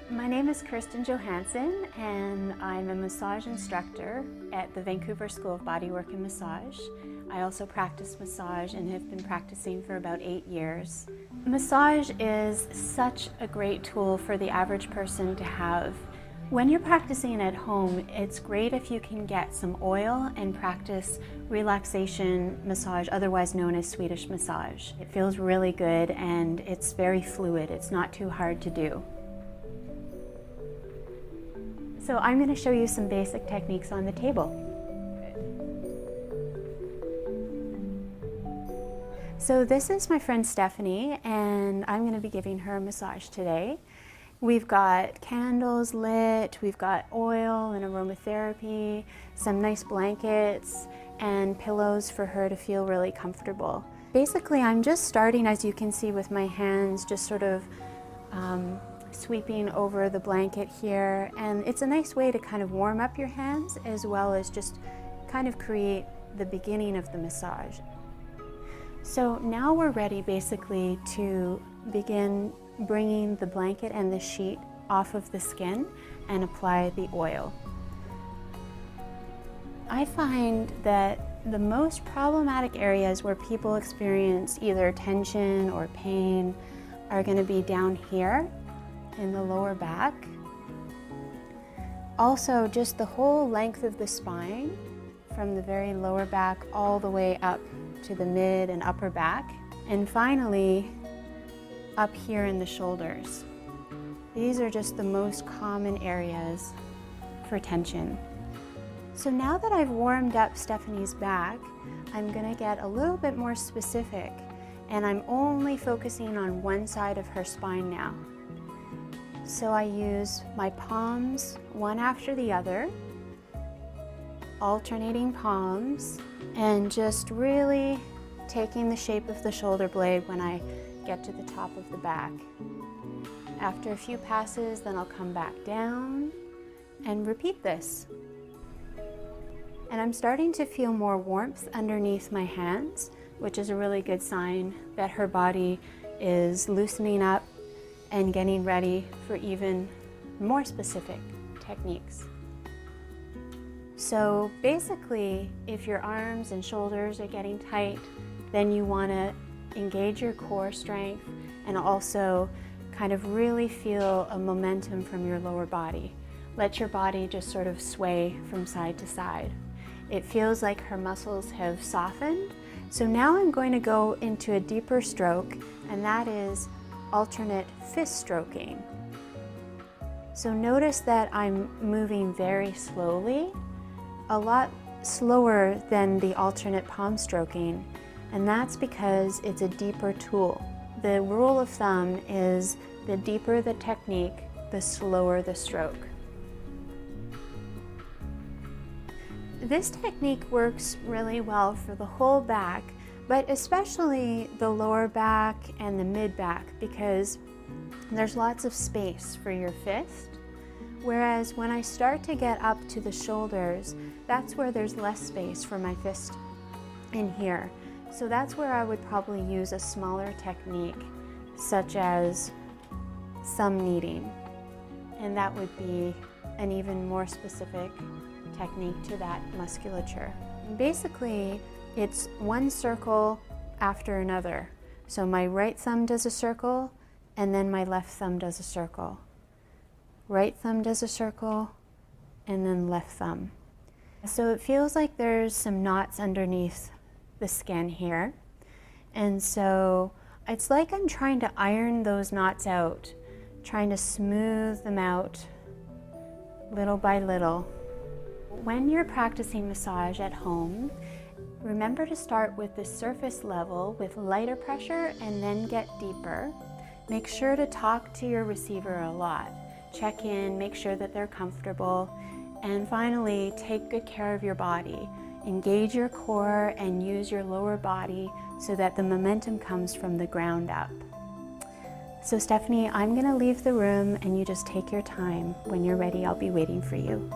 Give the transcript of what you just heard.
My name is Kirsten Johansson and I'm a massage instructor at the Vancouver School of Bodywork and Massage. I also practice massage and have been practicing for about 8 years. Massage is such a great tool for the average person to have. When you're practicing at home, it's great if you can get some oil and practice relaxation massage, otherwise known as Swedish massage. It feels really good and it's very fluid. It's not too hard to do. So I'm going to show you some basic techniques on the table. So this is my friend Stephanie, and I'm going to be giving her a massage today. We've got candles lit, we've got oil and aromatherapy, some nice blankets, and pillows for her to feel really comfortable. Basically, I'm just starting, as you can see, with my hands just sort of sweeping over the blanket here, and it's a nice way to kind of warm up your hands as well as just kind of create the beginning of the massage. So now we're ready basically to begin bringing the blanket and the sheet off of the skin and apply the oil. I find that the most problematic areas where people experience either tension or pain are going to be down here in the lower back. Also, just the whole length of the spine from the very lower back all the way up to the mid and upper back. And finally, up here in the shoulders. These are just the most common areas for tension. So now that I've warmed up Stephanie's back, I'm going to get a little bit more specific, and I'm only focusing on one side of her spine now. So I use my palms one after the other, alternating palms, and just really taking the shape of the shoulder blade when I get to the top of the back. After a few passes, then I'll come back down and repeat this. And I'm starting to feel more warmth underneath my hands, which is a really good sign that her body is loosening up and getting ready for even more specific techniques. So basically, if your arms and shoulders are getting tight, then you want to engage your core strength and also kind of really feel a momentum from your lower body. Let your body just sort of sway from side to side. It feels like her muscles have softened. So now I'm going to go into a deeper stroke, and that is alternate fist stroking. So notice that I'm moving very slowly, a lot slower than the alternate palm stroking, and that's because it's a deeper tool. The rule of thumb is the deeper the technique, the slower the stroke. This technique works really well for the whole back, but especially the lower back and the mid back, because there's lots of space for your fist. Whereas when I start to get up to the shoulders, that's where there's less space for my fist in here. So that's where I would probably use a smaller technique, such as thumb kneading. And that would be an even more specific technique to that musculature. And basically, it's one circle after another. So my right thumb does a circle, and then my left thumb does a circle. Right thumb does a circle, and then left thumb. So it feels like there's some knots underneath the skin here. And so it's like I'm trying to iron those knots out, trying to smooth them out little by little. When you're practicing massage at home, remember to start with the surface level with lighter pressure and then get deeper. Make sure to talk to your receiver a lot. Check in, make sure that they're comfortable, and finally, take good care of your body. Engage your core and use your lower body so that the momentum comes from the ground up. So Stephanie, I'm going to leave the room and you just take your time. When you're ready, I'll be waiting for you.